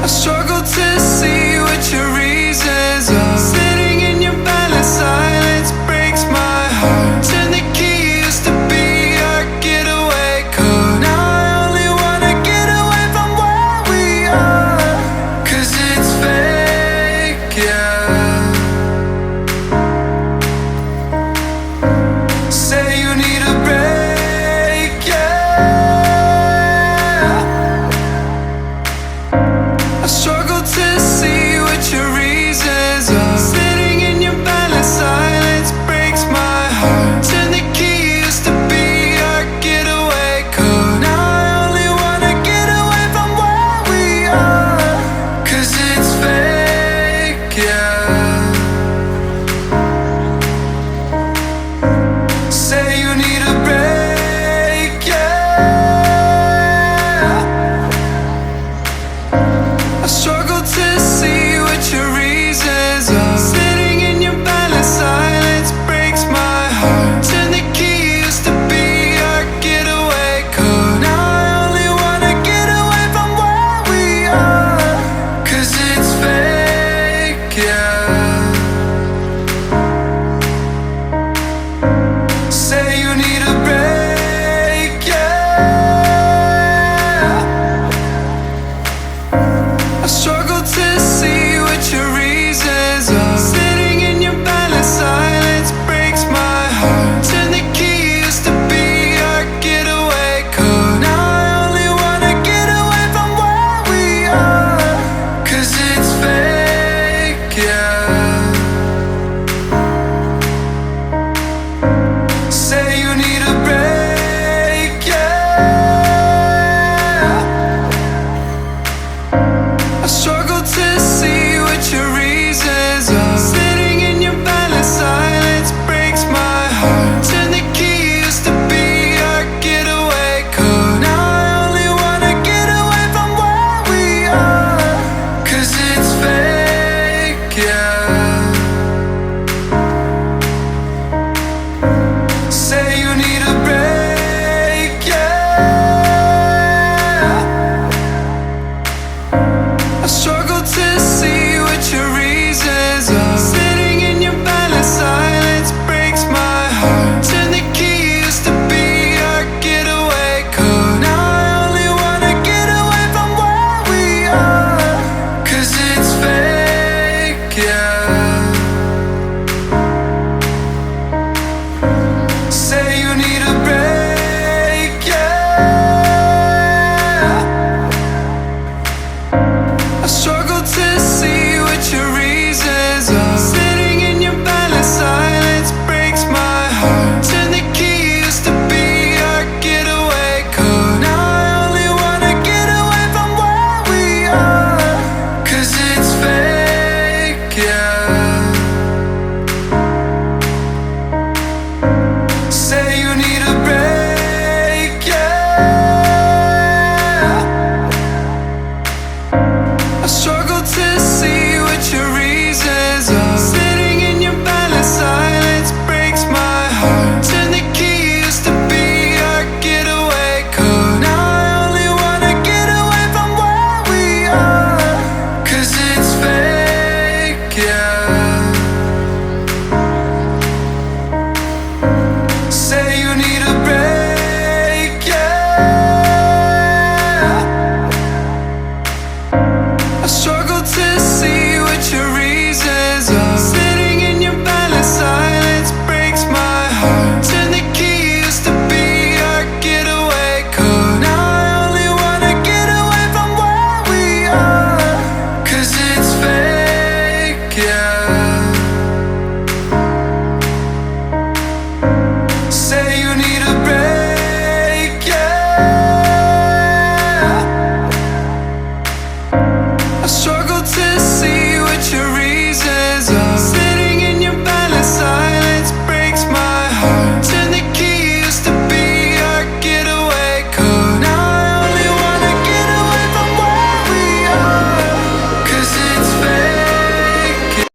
I struggle to see what your reasons are. Sitting in your balance, silence breaks my heart. Turn the key, used to be our getaway car. Now I only wanna get away from where we are. 'Cause it's fake, yeah. Say you need a break, yeah. I struggle to see what your reasons are. Sitting in your balance, silence breaks my heart. Turn the key, used to be our getaway car. Now I only wanna get away from where we are. 'Cause it's fake, yeah. Say you need a break, yeah. I struggle